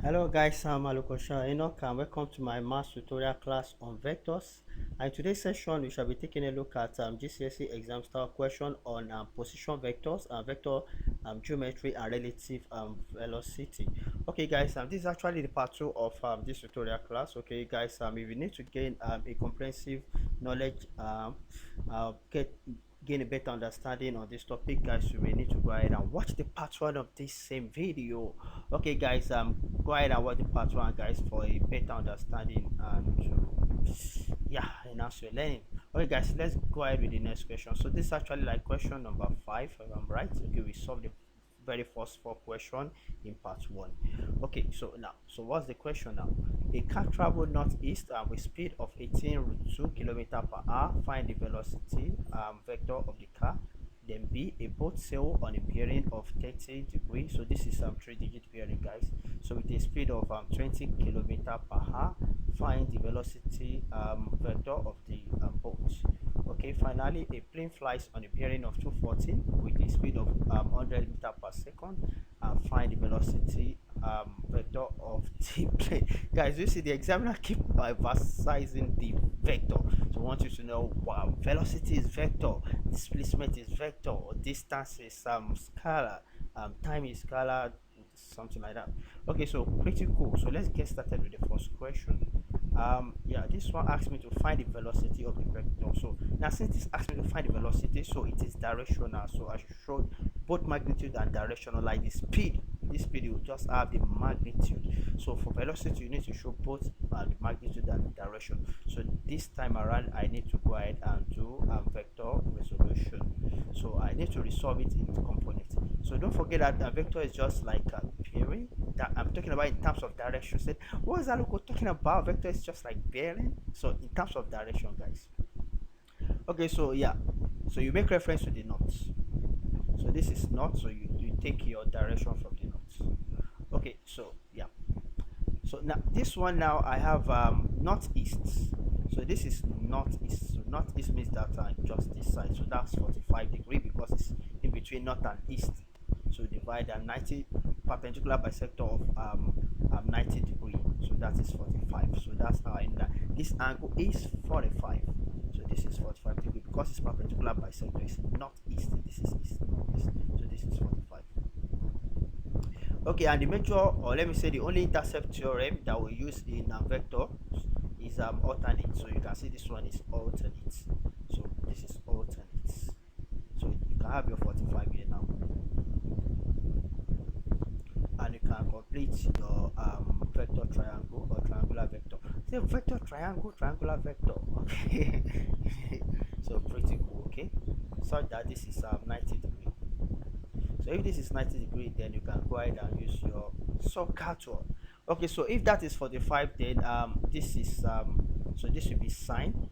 Hello guys, I'm Alukosha Enoch and welcome to my maths tutorial class on vectors. And in today's session, we shall be taking a look at GCSE exam style question on position vectors and vector geometry and relative velocity. Okay guys, this is actually the part 2 of this tutorial class. Okay guys, if you need to gain a comprehensive knowledge, gain a better understanding on this topic, guys, you may need to go ahead and watch the part 1 of this same video. Okay guys, go ahead and watch the part 1, guys, for a better understanding and to enhance your learning. Okay guys, let's go ahead with the next question. So this is actually like question number 5, if I'm right. Okay, we solved the very first 4 question in part 1. Okay, so what's the question now? A car traveled northeast with speed of 18.2 km per hour. Find the velocity vector of the car. Then B, a boat sail on a bearing of 30 degrees. So this is some 3-digit bearing, guys. So with a speed of 20 km per hour, find the velocity vector of the boat. Okay, finally, a plane flies on a bearing of 214 with a speed of 100 meter per second, and find the velocity vector of the plane. Guys, you see the examiner keep emphasizing the vector. So I want you to know, wow, velocity is vector, displacement is vector, or distance is scalar, time is scalar, something like that. Okay, so pretty cool. So let's get started with the first question. This one asks me to find the velocity of the vector. So now, since this asks me to find the velocity, so it is directional. So I should show both magnitude and directional, like the speed. This speed, you just have the magnitude. So for velocity, you need to show both the magnitude and the direction. So this time around, I need to go ahead and do vector resolution. So I need to resolve it into components. So don't forget that a vector is just like a bearing. That I'm talking about in terms of direction. Said, what is Aluko talking about? Vector is just like bearing. So in terms of direction, guys. Okay, so yeah, so you make reference to the knots. So this is north, so you take your direction from the north. Okay, so yeah, so now this one, now I have northeast. So this is northeast. So northeast means that just this side, so that's 45 degree because it's in between north and east. So divide 90 perpendicular bisector of 90 degree, so that is 45. So that's how I know that this angle is 45. So this is 45 degree because it's perpendicular bisector. It's northeast, this is east, northeast, so this is 45. Okay, and the major, or let me say the only intercept theorem that we use in vector is alternate. So you can see this one is alternate. So this is alternate. So you can have your 45 here now, and you can complete your vector triangle or triangular vector. Say vector triangle, triangular vector. Okay, so pretty cool. Okay, so that this is 90 degree. So if this is 90 degree, then you can go ahead and use your soccer tool. Okay, so if that is 45, then this is so this will be sine.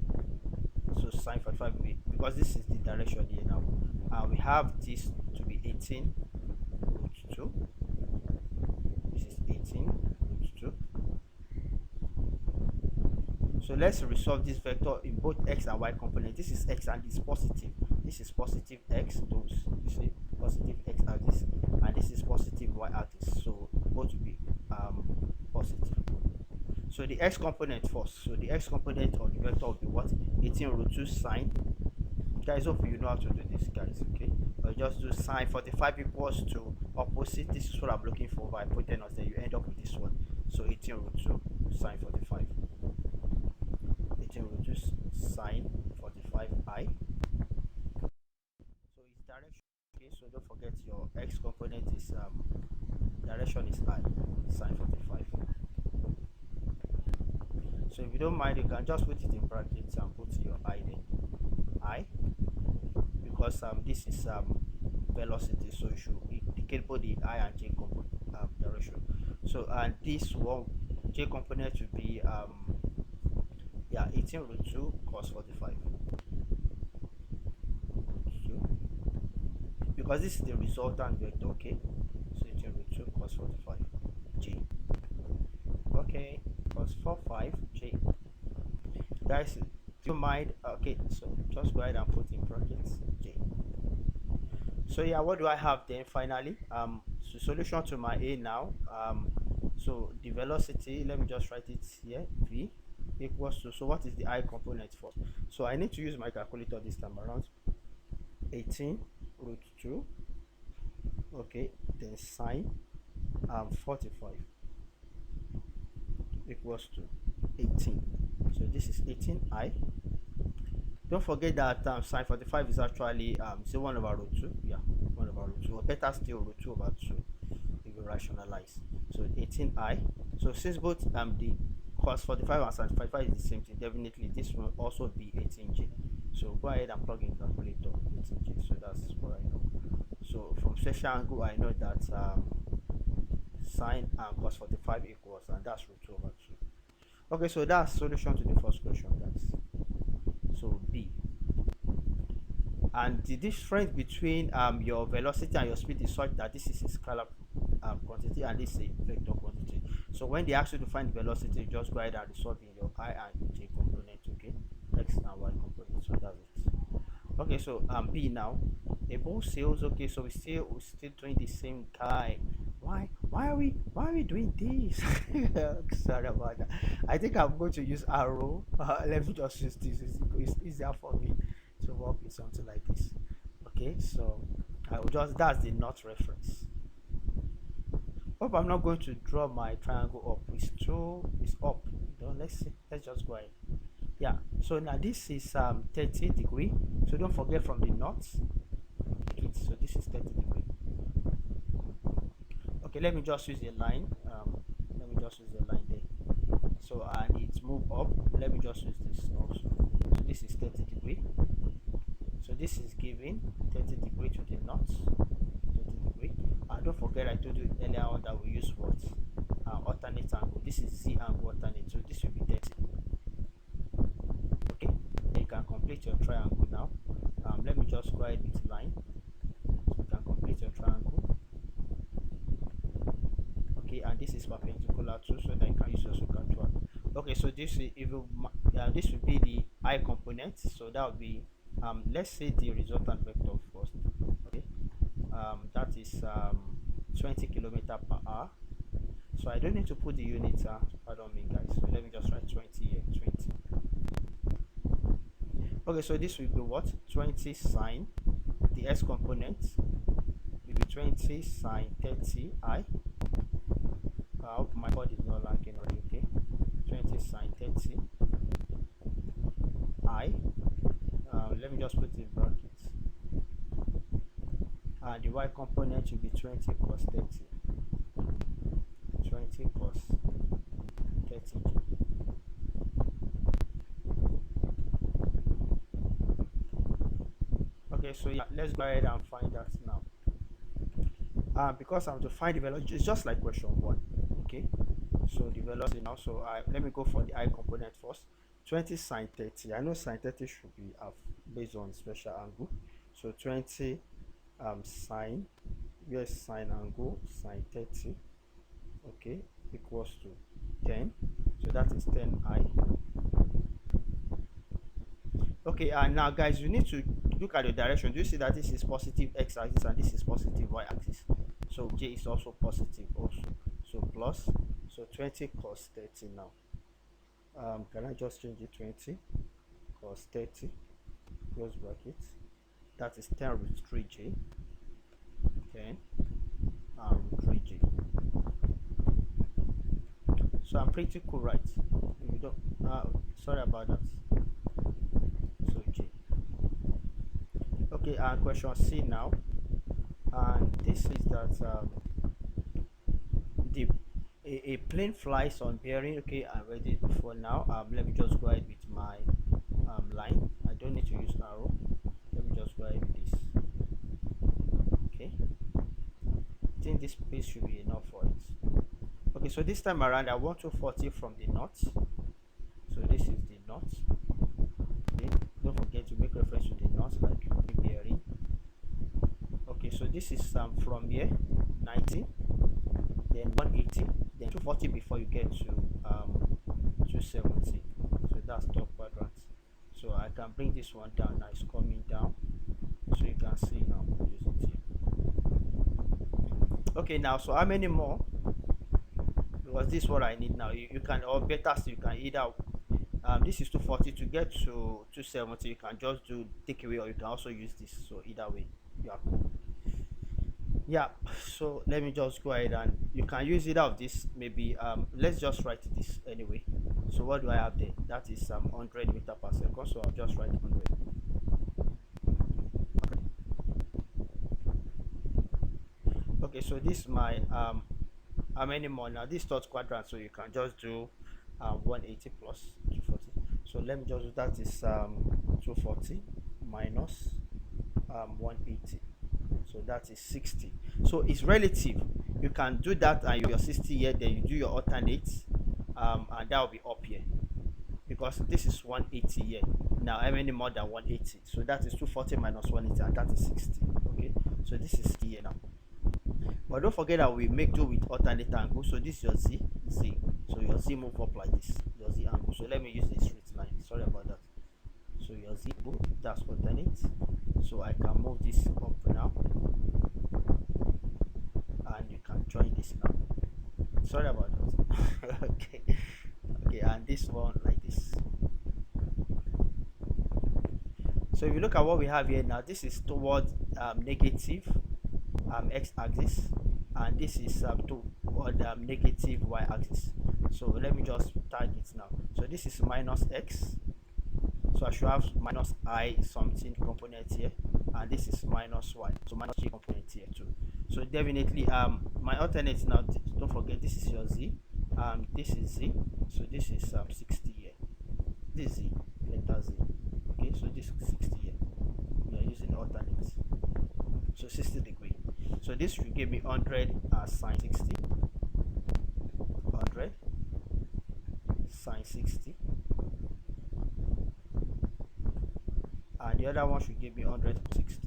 So sine 45 will be, because this is the direction here now. We have this to be 18 root 2. This is 18 root 2. So let's resolve this vector in both x and y component. This is x and it's positive. This is positive x, those you see positive x axis, and this is positive y axis. So both will be positive. So the x component first. So the x component of the vector will be what? 18 root 2 sine. Guys, hope you know how to do this, guys. Okay, or just do sine 45 equals to opposite. This is what I'm looking for by hypotenuse. Then you end up with this one. So 18 root 2 sine 45. 18 root 2 sine 45i. So it's direction. Okay, so don't forget your x component is direction is I, sine 45. So if you don't mind, you can just put it in brackets and put your I there. I, because this is velocity, so you should indicate both the I and j component direction. So and this one j component will be 18 root 2 cos 45. Because this is the resultant vector. Okay, so 18 root 2 cos 45 j. Okay, cos 45 j. Guys, do you mind? Okay, so just go ahead and put in brackets j. So yeah, what do I have then finally? So solution to my a now. So the velocity, let me just write it here, v equals to, so what is the I component for? So I need to use my calculator this time around. 18 root 2, okay, then sine 45 equals to 18. So this is 18i. Don't forget that sine 45 is actually say 1 over root 2. Yeah, 1 over root 2, or better still root 2 over 2 if you rationalize. So 18i. So since both the cos 45 and sin 45 is the same thing, definitely this will also be 18j. So go ahead and plug in calculator 18j. So that's what I know. So from special angle, I know that sine and cos 45 equals, and that's root 2 over 2. Okay, so that's solution to the first question, guys. So B. And the difference between your velocity and your speed is such that this is a scalar quantity and this is a vector quantity. So when they ask you to find velocity, just go ahead and resolve in your I and j component, okay, x and y component. So that's it. Okay, so B now. A boat sails. Okay, so we're still doing the same guy. Why are we doing this? Sorry about that. I think I'm going to use arrow. Let me just use this. It's easier for me to work with something like this. Okay, so I will just, that's the not reference. Hope I'm not going to draw my triangle up. It's up. Let's see. Let's just go ahead. Yeah, so now this is 30 degree. So don't forget from the north. So this is 30 degree. Okay, let me just use a line. Let me just use a line there. So and it's move up. Let me just use this also. So this is 30 degree. So this is giving 30 degree to the north. 30 degree. And don't forget I told you earlier on that we use what? Alternate angle. This is z angle alternate. So this will be 30. Okay, then you can complete your triangle now. Let me just go ahead with line. So you can complete your triangle. Okay, and this is perpendicular too, so then you can use your secant one. Okay, so this is this will be the I component. So that will be let's say the resultant vector first. Okay, that is 20 kilometer per hour. So I don't need to put the units. Pardon me, guys. So let me just write 20 here. 20. Okay, so this will be what? 20 sine. The s component will be 20 sine 30 I. I hope my board is not lagging already. Okay, 20 sine 30 I. Let me just put it in brackets. And the y component will be 20 cos 30. 20 cos 30. Okay, so yeah, let's go ahead and find that now. Because I have to find the velocity, it's just like question 1. Okay, so the velocity now. So let me go for the I component first. 20 sine 30. I know sine 30 should be based on special angle. So 20 sine, yes, sine angle sine 30, okay, equals to 10. So that is 10I. Okay, and now guys, you need to look at the direction. Do you see that this is positive x-axis and this is positive y-axis? So j is also positive also. So plus, so 20 cos 30 now. Can I just change it? 20 cos 30, close bracket. That is 10 root 3j. 10 root 3j. So I'm pretty cool, right? You don't. Sorry about that. So j. Okay, and question C now. And this is that a plane flies on bearing. Okay, I read it before now. Let me just go ahead with my line. I don't need to use arrow. Let me just go ahead with this. Okay, I think this piece should be enough for it. Okay, so this time around I want 240 from the north. So this is the north. Okay, don't forget to make reference to the north like bearing. Okay, so this is from here 90, then 180, then 240 before you get to 270. So that's top quadrant. So I can bring this one down now. It's coming down, so you can see now. Okay, now so how many more? because this is what I need now. You can, or better still, you can either this is 240. To get to 270 you can just do take away, or you can also use this. So either way you are cool. Yeah, so let me just go ahead, and you can use either of this. Maybe let's just write this anyway. So what do I have there? That is 100 meter per second, so I'll just write 100. Okay, so this is my how many more now? This third quadrant, so you can just do 180 plus 240. So let me just do that is 240 minus 180, so that is 60. So it's relative. You can do that and you're 60 here, then you do your alternate, and that will be up here, because this is 180 here. Now how many more than 180? So that is 240 minus 180, and that is 60. Okay, so this is here now. But don't forget that we make do with alternate angle. So this is your z. So your z move up like this, your z angle. So let me use a straight line. Sorry about that. So your z angle, that's alternate. So I can move this up now, and you can join this now. Sorry about that. Okay. Okay, and this one like this. So if you look at what we have here now, this is towards negative x-axis, and this is toward negative y-axis. So let me just tag it now. So this is minus x, so I should have minus I something component here, and this is minus y, so minus j component here too. So definitely my alternate now, don't forget this is your z, this is z, so this is 60 here, this is z, letter z. Okay, so this is 60 here, we are using alternate, so 60 degree. So this should give me 100 sine 60, 100 sine 60, and the other one should give me 100 cos 60.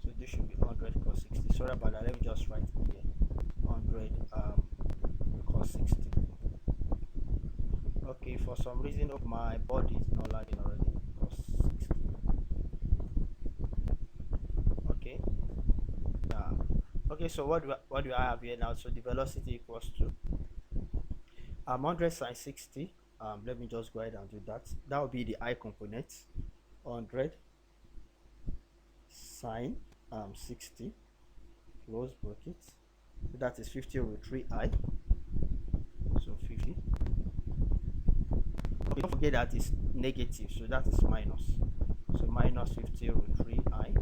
So this should be 100 cos 60. Sorry about that, let me just write it here, 100 cos 60. Okay, for some reason of my body is not lagging already, cos 60. Okay, okay, so what do I have here now? So the velocity equals to 100 sine 60. Let me just go ahead and do that. That will be the I component, 100 sine 60, close bracket. So that is 50 over 3i, so 50. Okay, don't forget that is negative, so that is minus, so minus 50 over 3i.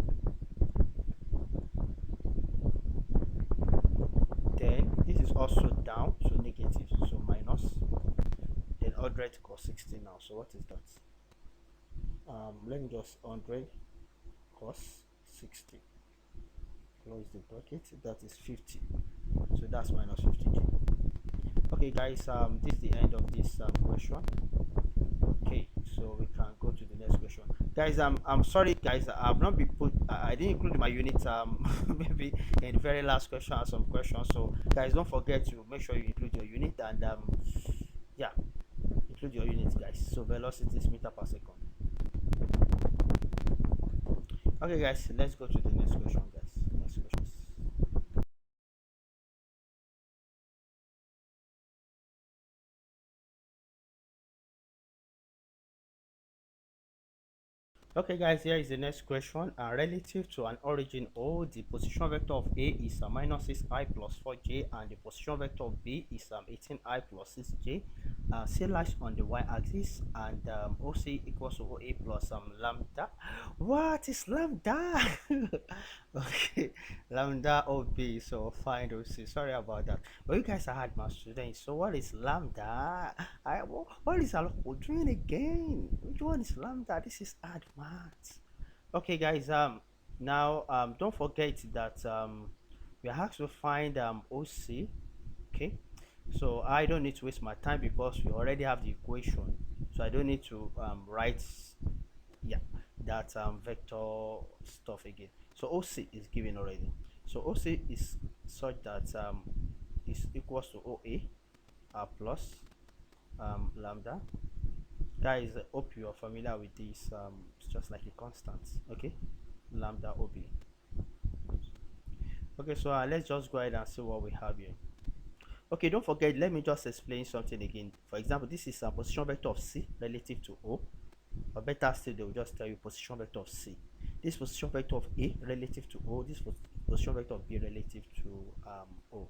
Then this is also down, so negative, so minus, then 100 cos 60 now. So what is that? Let me just 100 cos 60, close the bracket, that is 50, so that's minus 50. Okay guys, this is the end of this question. Okay, so we can go to the next question. Guys, I'm sorry guys, I've not been put, I didn't include my unit maybe in the very last question or some questions. So guys, don't forget to make sure you include your unit, and yeah, include your unit guys. So velocity is meter per second. Okay guys, let's go to the next question guys. Next question. Okay guys, here is the next question. Relative to an origin O, the position vector of A is minus 6i plus 4j, and the position vector of B is 18i plus 6j. C lies on the y-axis, and OC equals to OA plus lambda. What is lambda? Okay, lambda OB, so find OC. Sorry about that. But you guys are hard math students, so what is lambda? What is doing again? Which one is lambda? This is hard math. Okay guys, now don't forget that we have to find OC. Okay, so I don't need to waste my time because we already have the equation, so I don't need to write, yeah, that vector stuff again. So OC is given already, so OC is such that is equals to OA plus lambda. Guys, I hope you are familiar with this. It's just like a constant. Okay, lambda OB. Okay, so let's just go ahead and see what we have here. Okay, don't forget, let me just explain something again. For example, this is a position vector of C relative to O, or better still, they will just tell you position vector of C. This position vector of A relative to O, this position vector of B relative to O.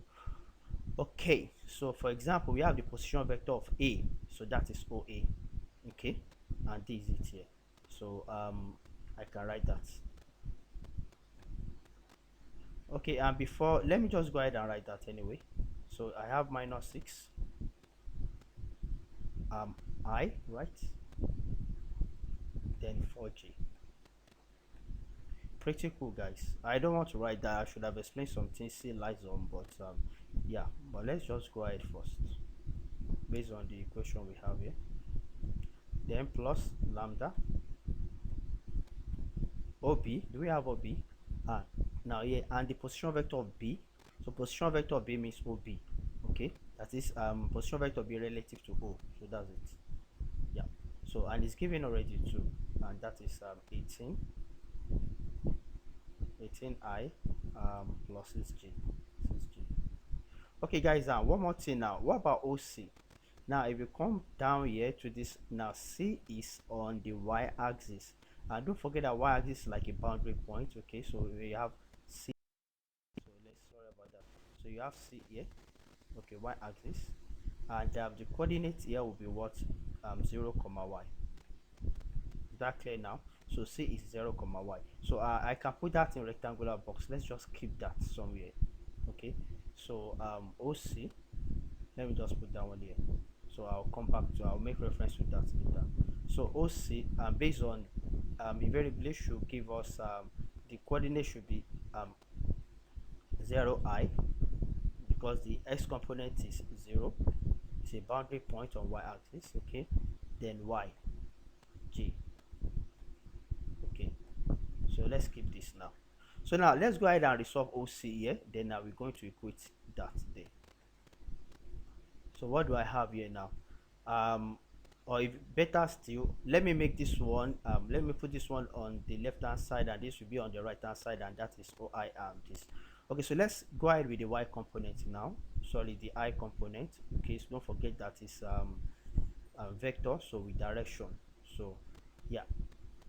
Okay, so for example, we have the position vector of A, so that is OA, okay, and this is it here. So I can write that. Okay, and before, let me just go ahead and write that anyway. So I have minus 6 I, right, then 4J. Pretty cool, guys. I don't want to write that. I should have explained some things see lights on, but yeah, but let's just go ahead first based on the equation we have here. Then plus lambda OB. Do we have OB? Ah, now here, and the position vector of B. So position vector of B means OB. Okay, that is position vector B relative to O. So that's it. Yeah. So and it's given already too, and that is 18I plus 6G. 6G. Okay, guys, now one more thing now. What about OC? Now, if you come down here to this, now C is on the y-axis. And don't forget that y-axis is like a boundary point. Okay, so we have C. So let's sorry about that. So you have C here. Okay, y-axis, and the coordinate here will be what 0 comma y. Is that clear now? So C is 0 comma y. So I can put that in rectangular box. Let's just keep that somewhere. Okay, so OC, let me just put that one here. So I'll come back to, I'll make reference to that later. So OC, based on invariably should give us the coordinate should be 0I, because the x component is 0. It's a boundary point on y-axis. Okay, then y, J. Okay, so let's keep this now. So now let's go ahead and resolve OC here. Then now we're going to equate that there. So what do I have here now? Or if better still, let me make this one, let me put this one on the left hand side, and this will be on the right hand side, and that is OI this. Okay, so let's go ahead with the y component now. Sorry, the I component. Okay, so don't forget that is vector, so with direction. So yeah,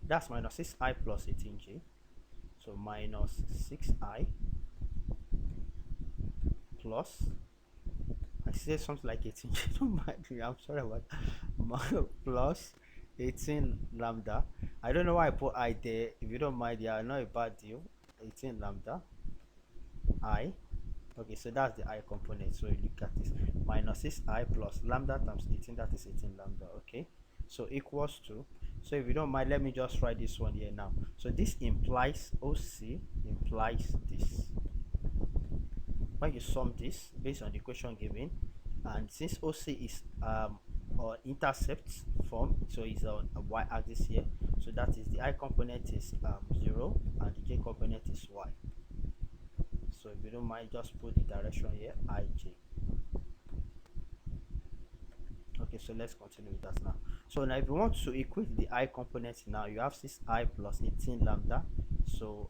that's minus 6I plus 18J. So minus 6I plus, I said something like 18. Don't mind me, I'm sorry about that. Plus 18 lambda. I don't know why I put I there. If you don't mind, yeah, not a bad deal. 18 lambda I. Okay, so that's the I component. So you look at this, minus 6I plus lambda times 18, that is 18 lambda. Okay, so equals to, so if you don't mind, let me just write this one here now. So this implies OC implies this. When you sum this based on the equation given, and since OC is or intercept form, so it's on a y-axis here, so that is the I component is 0 and the J component is y. So if you don't mind, just put the direction here, IJ. Okay, so let's continue with that now. So now if you want to equate the I component, now you have 6I plus 18 lambda, so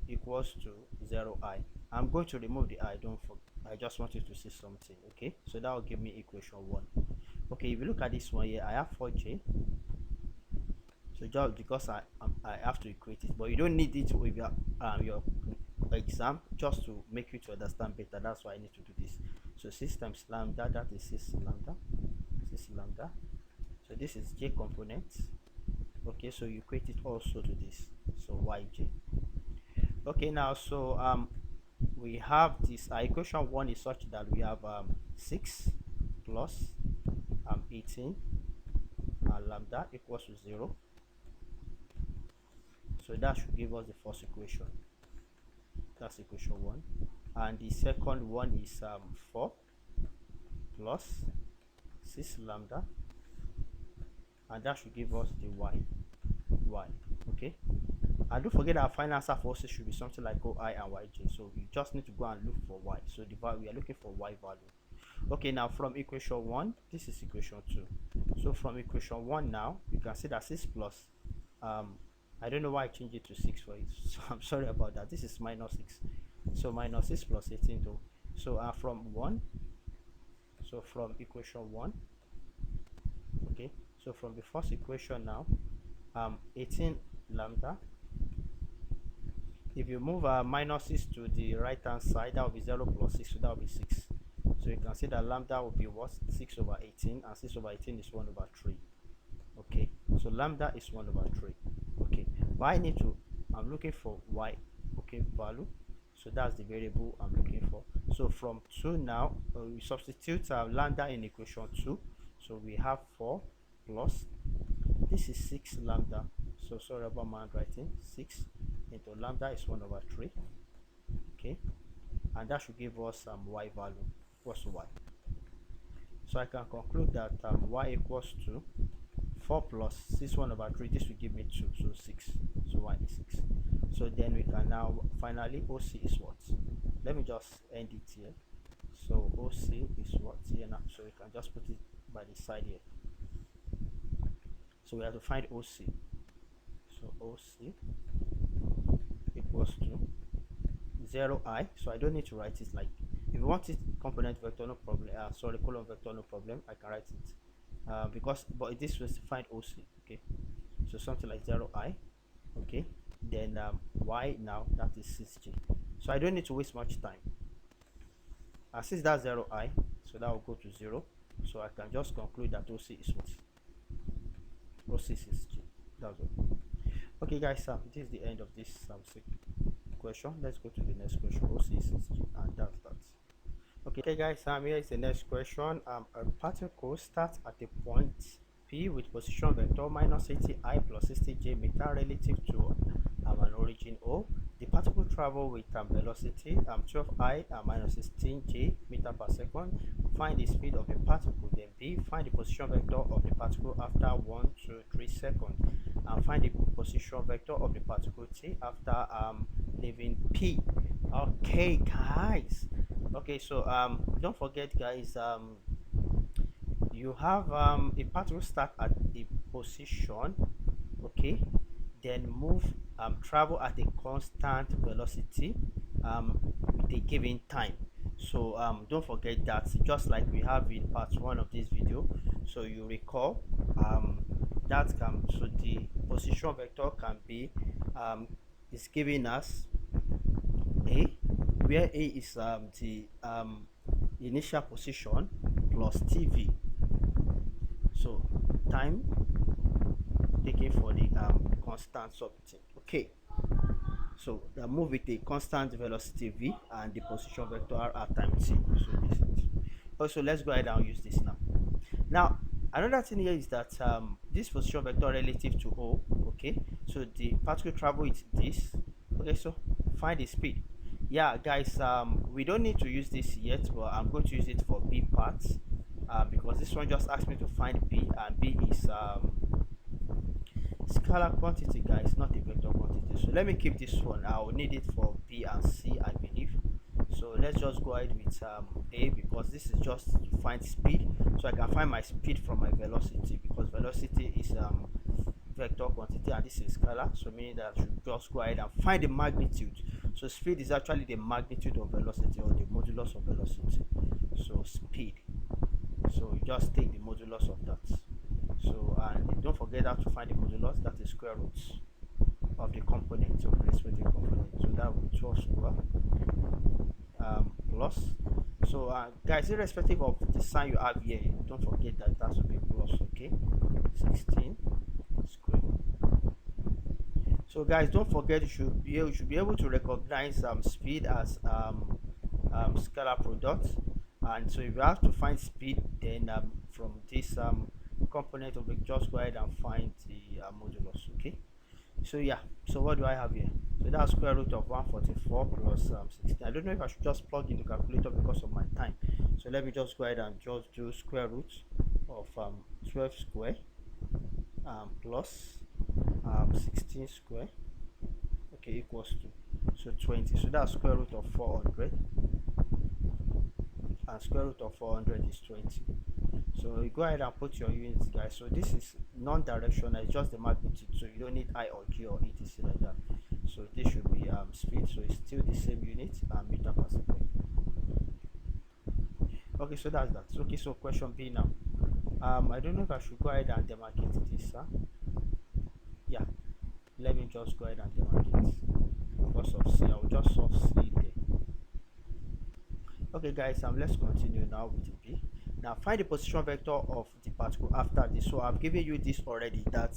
equals to 0I. I'm going to remove the I, don't forget, I just want you to see something. Okay, so that will give me equation 1. Okay, if you look at this one here, I have 4J. So just because I have to equate it, but you don't need it with your exam, just to make you to understand better. That's why I need to do this. So 6 times lambda, that is 6 lambda. 6 lambda. So this is J component. Okay, so you equate it also to this, so yj. Okay, now so we have this equation 1 is such that we have 6 plus 18 and lambda equals to 0. So that should give us the first equation. That's equation 1. And the second one is 4 plus 6 lambda, and that should give us the y. Okay, and don't forget our final answer for us should be something like OI and YJ. So we just need to go and look for y. So the value, we are looking for y value. Okay, now from equation 1, this is equation 2. So from equation 1 now, you can see that 6 plus I don't know why I changed it to 6 for it, so I'm sorry about that. This is minus 6 So minus 6 plus 18 though. So from 1, so from equation 1, okay, so from the first equation now, 18 lambda. If you move minus 6 to the right hand side, that will be 0 plus 6, so that will be 6. So you can see that lambda will be what? 6 over 18, and 6 over 18 is 1 over 3. Okay, so lambda is 1 over 3. Okay, but I need to, I'm looking for y, okay, value. So that's the variable I'm looking for. So from 2 now, we substitute lambda in equation 2. So we have 4 plus, this is 6 lambda. So sorry about my handwriting. 6 into lambda is 1 over 3. Okay, and that should give us some y value. What's y? So I can conclude that y equals to 4 plus 6 1 over 3. This will give me 2, so 6. So y is 6. So then we can now finally, OC is what? Let me just end it here. So OC is what here now? So we can just put it by the side here. So we have to find OC. So OC equals to 0i. So I don't need to write it like, if you want it component vector, no problem. Sorry, column vector, no problem. I can write it because, but this was to find OC. Okay, so something like 0i. Okay, then y now, that is 6j. So I don't need to waste much time. Since that's 0i, so that will go to 0. So I can just conclude that OC is what? OC is 6j. That's all. Okay, guys, this is the end of this question. Let's go to the next question. OC is 6j, and that's that. Okay, guys, here is the next question. A particle starts at a point P with position vector minus 80i plus 60j meter relative to an origin O. The particle travel with velocity 12i minus 16j meter per second. Find the speed of the particle. Then B, find the position vector of the particle after 1, 2, 3 seconds. And find the position vector of the particle T after leaving P. Okay, guys. Okay, so don't forget, guys, you have a particle start at a position, okay, then move travel at a constant velocity with a given time. So don't forget that, just like we have in part 1 of this video. So you recall that so the position vector can be is giving us a, where a is the initial position plus tv, so time taken for the constant something. Okay, so the move with a constant velocity v and the position vector r at time t. So this is also, let's go ahead and use this now. Now another thing here is that this position vector relative to O, okay, so the particle travel is this. Okay, so find the speed. Yeah, guys, we don't need to use this yet, but I'm going to use it for B parts because this one just asked me to find B, and B is scalar quantity, guys, not a vector quantity. So let me keep this one. I will need it for B and C, I believe. So let's just go ahead with A, because this is just to find speed, so I can find my speed from my velocity, because velocity is vector quantity and this is scalar, so meaning that I should just go ahead and find the magnitude. So speed is actually the magnitude of velocity, or the modulus of velocity. So speed, so you just take the modulus of that. So and don't forget how to find the modulus, that is square root of the component of the respective component. So that will be 12 square plus. So guys, irrespective of the sign you have here, don't forget that that will be plus. Okay, 16 square. So guys, don't forget, you should be able to recognize speed as scalar product. And so if you have to find speed, then from this component of it, just go ahead and find the modulus. Okay, so yeah, so what do I have here? So that's square root of 144 plus 16. I don't know if I should just plug in the calculator because of my time. So let me just go ahead and just do square root of 12 square plus 16 square, okay, equals to, so 20. So that's square root of 400, and square root of 400 is 20. So you go ahead and put your units, guys. So this is non-directional, it's just the magnitude, so you don't need I or J or etc like that. So this should be speed, so it's still the same unit, meter per second. Okay, so that's that. Okay, so question B now. I don't know if I should go ahead and demarcate this, huh? Yeah, let me just go ahead and demarcate because of C. I'll just solve C there. Okay guys, let's continue now with B. Now find the position vector of the particle after this. So I've given you this already, that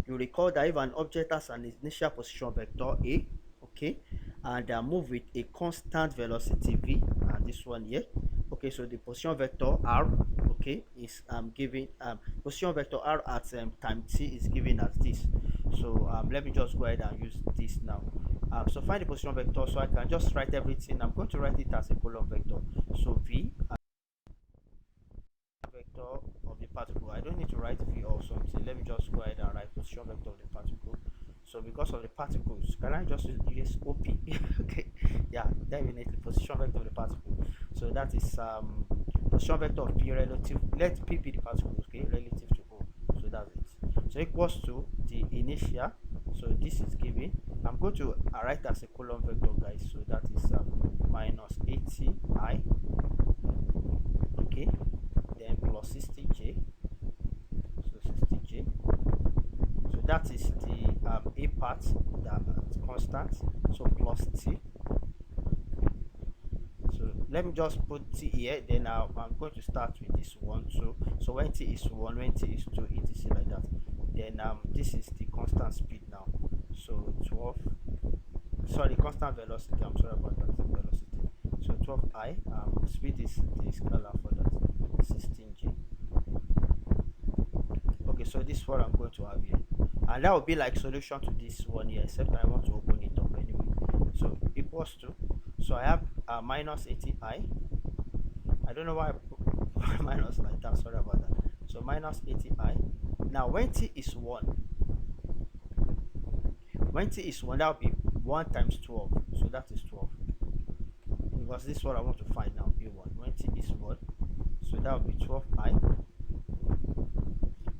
you recall that if an object has an initial position vector A, okay, and move with a constant velocity V, and this one here, okay, so the position vector R, okay, is given, position vector R at time t is given as this. So let me just go ahead and use this now. So find the position vector, so I can just write everything. I'm going to write it as a column vector. So V vector of the particle. I don't need to write V or something. Let me just go ahead and write position vector of the particle. So because of the particles, can I just use OP? Okay, yeah, definitely position vector of the particle. So that is position vector of P relative, let P be the particle, okay, relative to O. So that's it. So equals to the initial. So this is given. I'm going to write as a column vector, guys. So that is minus 80I, okay, then plus 60J. So 60J. So that is the A part, that constant. So plus T. So let me just put T here. Then I'm going to start with this 1, 2. So when T is 1, when T is 2, etc. like that. Then this is the constant speed now. So 12. Sorry, constant velocity. I'm sorry about that. Velocity. So 12I. Speed is the scalar for that. 16G. Okay, so this is what I'm going to have here, and that will be like solution to this one here, except I want to open it up anyway. So equals to, so I have minus 80I. I don't know why I put minus like that, sorry about that. So minus 80I. Now when T is 1, when T is 1, that will be 1 times 12. So that is 12. Because this is what I want to find now, A1. When T is 1, so that will be 12I.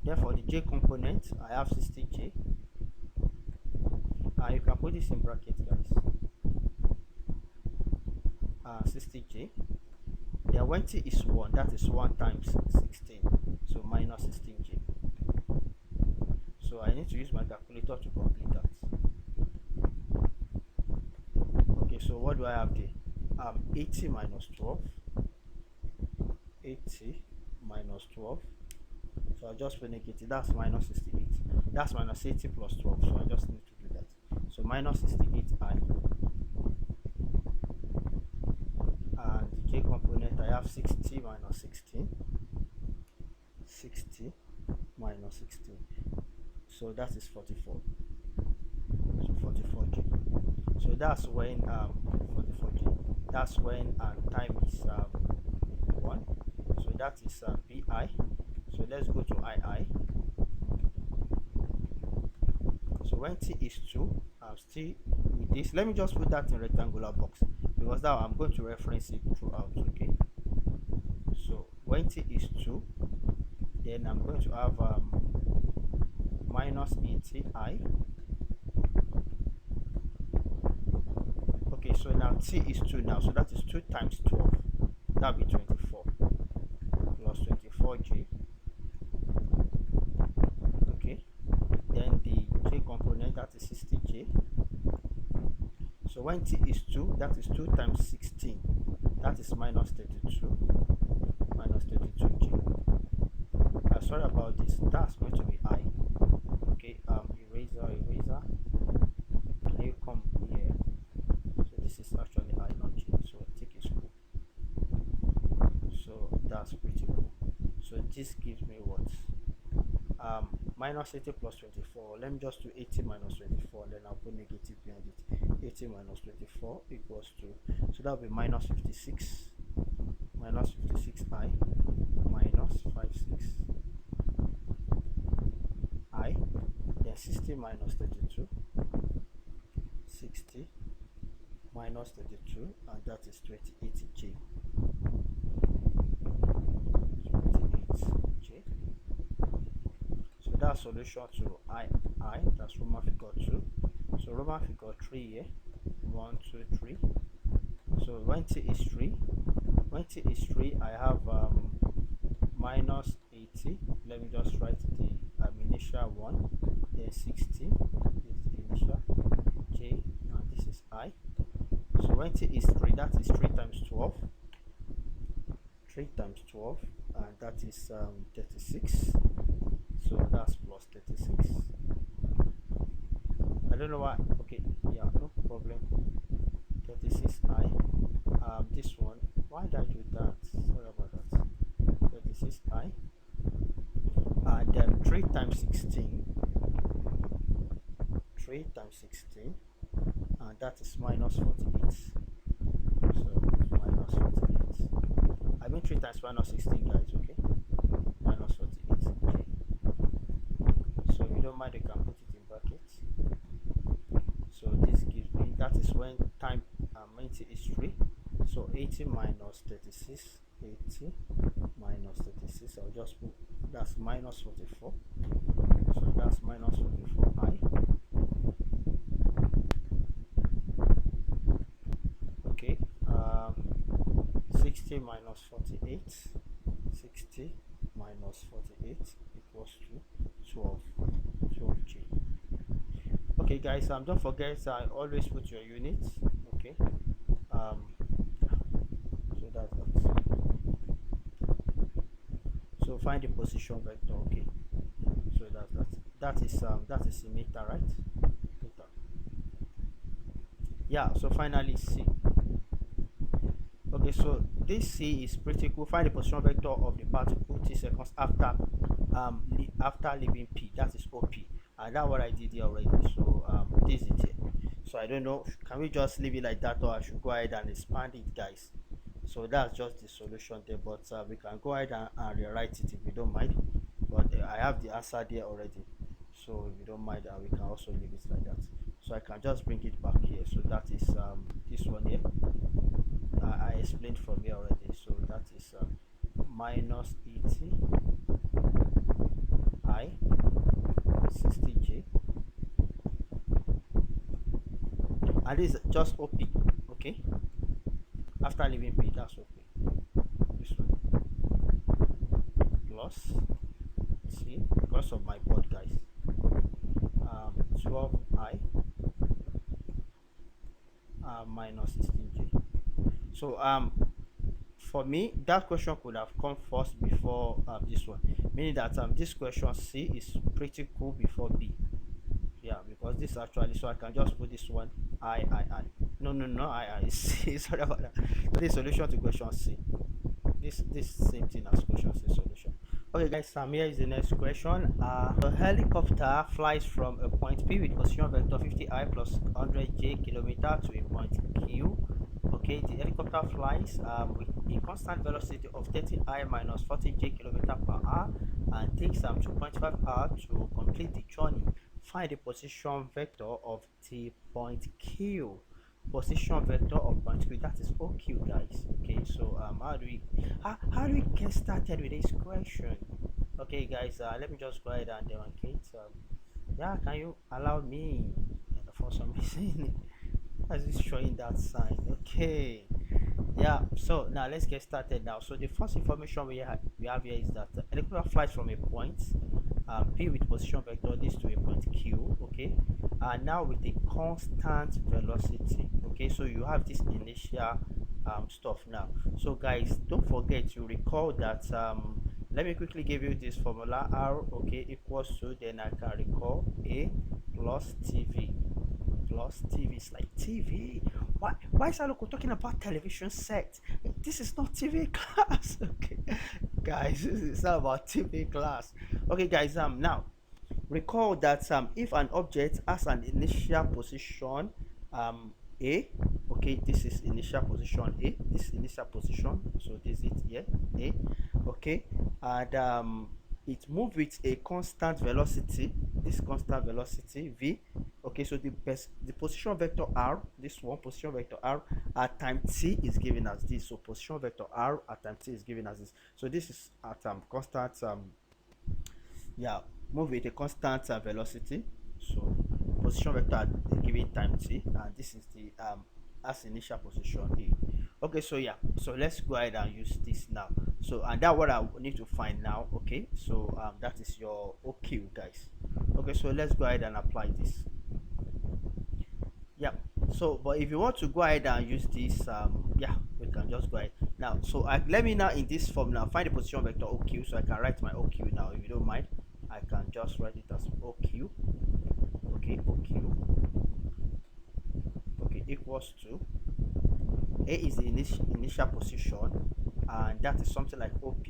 Then for the J component, I have 60J. You can put this in brackets, guys. 60J. Then when T is 1, that is 1 times 16. So minus 16J. So I need to use my calculator to complete that. Okay, so what do I have there? 80 minus 12. 80 minus 12. So I'll just put negative. That's minus 68. That's minus 80 plus 12. So I just need to do that. So minus 68I. And the J component, I have 60 minus 16. 60 minus 16. So that is 44. So 44J. So that's when 44J. That's when time is 1. So that is BI. So let's go to II. So when T is 2, I'm still with this. Let me just put that in rectangular box, because now I'm going to reference it throughout, okay? So when T is 2, then I'm going to have minus 80I. Okay, so now T is 2 now, so that is 2 times 12. That'll be 24 plus 24J. Okay, then the J component, that is 60J. So when T is 2, that is 2 times 16. That is minus 32. Minus 32J. Sorry about this. That's going to be I. Okay, eraser. Can you come here? So this is actually I, not J. So I think it's cool. So that's pretty cool. So this gives me what? Minus 80 plus 24. Let me just do 80 minus 24, and then I'll put negative behind it. 80 minus 24 equals to, so that will be minus 56. Minus 56I. Minus 56. I. Then 60 minus 32. 60 minus 32, and that is 28J. 28J. So that's solution to I, that's Roman figure 2. So Roman figure 3 here. 1, 2, 3. So when t is 3, I have minus 80. Let me just write the initial one. Then 60 is the initial j, and this is I. So when t is 3, that is 3 times 12. 3 times 12, and that is 36. So that's plus 36. I don't know why. Okay, yeah, no problem. 36i. This one. Why did I do that? Sorry about that. 36i. And 3 times 16. 3 times 16. And that is minus 48. So minus 48. I mean 3 times minus 16, guys, okay? Minus 48. Okay. So if you don't mind, you can put it in brackets. So this gives me, that is when time 90 is 3. So 80 minus 36. 80 minus 36. I'll just put, that's minus 44. So that's minus 44i. Okay. 60 minus 48. 60 minus 48 equals to 12. 12g. Okay, guys. Don't forget, I always put your units. Okay. So that's that. So find the position vector. Okay. So that is a meter, right? Meter. Yeah. So finally C. Okay, so this C is pretty cool. Find the position vector of the particle t seconds after leaving P. That is OP, and that's what I did here already. So this is it here. So I don't know. Can we just leave it like that, or I should go ahead and expand it, guys? So that's just the solution there, but we can go ahead and rewrite it if you don't mind. But I have the answer there already. So if you don't mind, we can also leave it like that. So I can just bring it back here. So that is this one here. I explained from here already. So that is minus 80 I 60j, and this is just OP. Okay, after leaving P, that's OP. This one plus C because of my board, guys. 12I minus 16j. So for me, that question could have come first before this one, meaning that this question C is pretty cool before B. Yeah, because this actually, so I can just put this one I. No, I C. Sorry about that. So this solution to question C. This same thing as question C solution. Okay, guys, here is the next question. A helicopter flies from a point P with position vector 50i plus 100j kilometer to a point Q. Okay, the helicopter flies with a constant velocity of 30i minus 40j kilometer per hour and takes 2.5 hours to complete the journey. Find the position vector of the point Q. Position vector of point Q, that is OQ, guys. Okay, so how do we get started with this question? Okay, guys, let me just go ahead and demarcate. Yeah, can you allow me? For some reason as it's showing that sign. Okay, yeah, so now let's get started now. So the first information we have here is that the helicopter flies from a point P with position vector this to a point Q. Okay, and now with a constant velocity. Okay, so you have this initial stuff now. So guys, don't forget to recall that let me quickly give you this formula. R, okay, equals to, then I can recall A plus TV. Plus TV is like TV. Why is Aloko talking about television set? This is not TV class. Okay, guys, it's not about TV class. Okay, guys, now recall that if an object has an initial position A, okay, this is initial position A, this initial position, so this is it here, A, okay, and it moves with a constant velocity, this constant velocity V. Okay, so the position vector R, this one position vector R at time t is given as this. So position vector R at time t is given as this. So this is at constant yeah, move with a constant velocity. So position vector at the given time t, and this is the as initial position a. Okay, so yeah, so let's go ahead and use this now. So and that what I need to find now. Okay, so that is your OQ, guys. Okay, so let's go ahead and apply this. Yeah, so but if you want to go ahead and use this, yeah, we can just go ahead now. So let me now in this form now find the position vector OQ, so I can write my OQ now. If you don't mind, I can just write it as OQ. Okay, OQ, okay, equals to A is the initial position, and that is something like OP.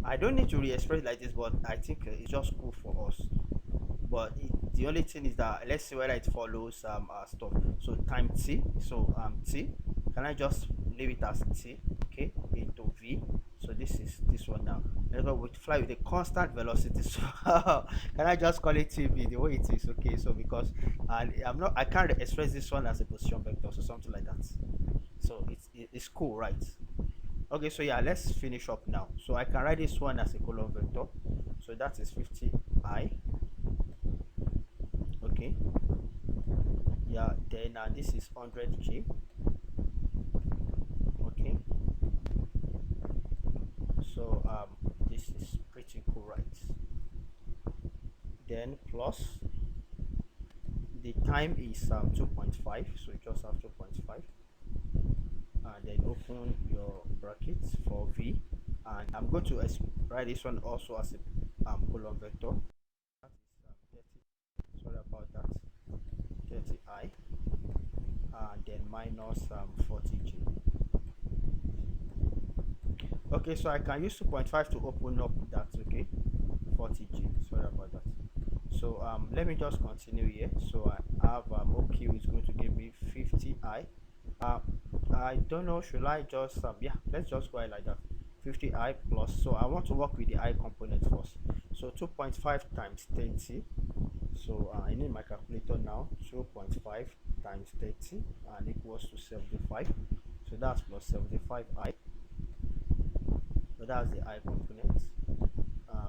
I don't need to re-express like this, but I think it's just cool for us. But the only thing is that let's see whether it follows our stuff. So time t, so t, can I just leave it as t, okay, into v. So this is this one now. Let's go with fly with a constant velocity. So can I just call it tv the way it is? Okay, so because I can't express this one as a position vector, so something like that. So it's cool, right? Okay, so yeah, let's finish up now. So I can write this one as a column vector, so that is 50i. Okay, yeah, then this is 100k. Okay, so this is pretty cool, right? Then plus the time is 2.5, so you just have 2.5, and then open your brackets for v, and I'm going to write this one also as a column vector. That is 30, sorry about that, 30i, and then minus 40j. Okay, so I can use 2.5 to open up that. Okay, 40g, sorry about that. So let me just continue here. So I have OQ is going to give me 50i. I don't know, should I just yeah, let's just go ahead like that, 50i plus. So I want to work with the I component first. So 2.5 times 30. So I need my calculator now. 2.5 times 30 and equals to 75. So that's plus 75i. So that's the I component.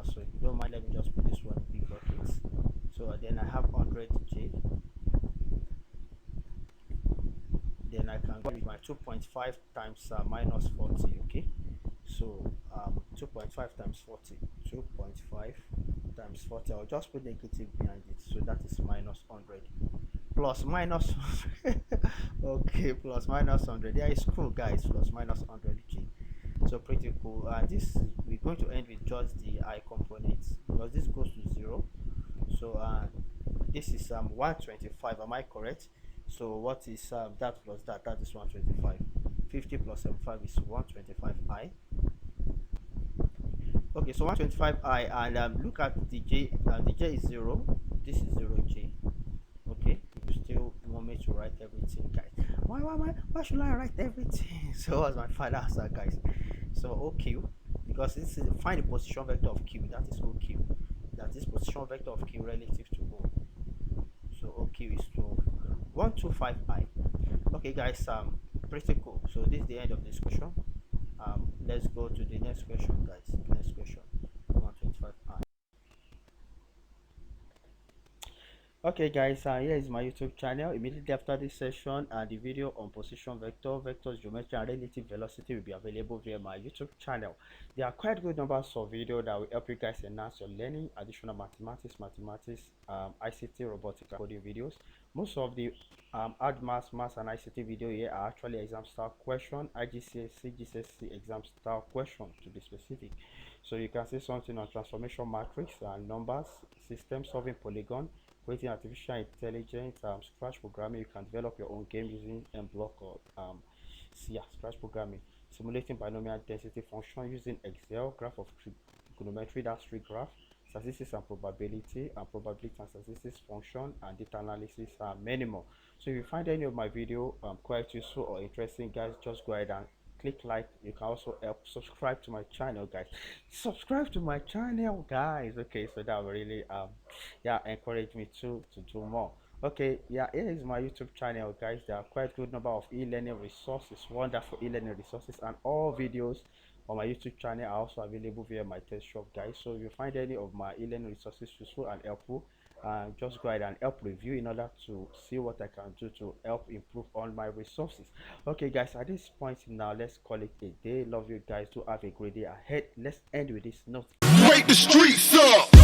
So if you don't mind, let me just put this one in big brackets. So then I have 100j. Then I can go with my 2.5 times minus 40. Okay, so 2.5 times 40, 2.5 times 40. I'll just put negative behind it, so that is minus 100 plus minus okay, plus minus 100. Yeah, it's cool, guys. Plus minus 100g. So pretty cool. This we're going to end with just the I components because this goes to 0. So this is 125. Am I correct? So what is that plus that? That is 125. 50 plus 75 is 125i. Okay, so 125i, and look at the j. The j is 0. This is 0j. Okay, if you still want me to write everything, guys, why should I write everything? So what's my final answer, guys? So OQ, because this is find the position vector of q, that is OQ, that is position vector of q relative to O. So OQ is 125i. Okay, guys, pretty cool. So this is the end of this question. Let's go to the next question, guys. Next question, 125i. Okay, guys, here is my YouTube channel. Immediately after this session, the video on position vector, vectors, geometry, and relative velocity will be available via my YouTube channel. There are quite good numbers of videos that will help you guys enhance your learning, additional mathematics, ICT, robotics, and coding videos. Most of the Add Maths, and ICT video here are actually exam style question, IGCSE, GCSE exam style question to be specific. So you can see something on transformation matrix and numbers, system solving polygon, creating artificial intelligence, scratch programming. You can develop your own game using block or yeah, scratch programming, simulating binomial density function using Excel, graph of trigonometry, that's tree graph, statistics and probability, and probability and statistics function, and data analysis, and many more. So if you find any of my video quite useful or interesting, guys, just go ahead and click like. You can also help subscribe to my channel, guys. Subscribe to my channel, guys. Okay, so that will really yeah, encourage me to do more. Okay, yeah, here is my YouTube channel, guys. There are quite good number of e-learning resources, wonderful e-learning resources, and all videos on my YouTube channel are also available via my test shop, guys. So if you find any of my e-learning resources useful and helpful, just go ahead and help review in order to see what I can do to help improve on my resources. Okay, guys, at this point now, let's call it a day. Love you guys. To have a great day ahead. Let's end with this note. Wake the streets up!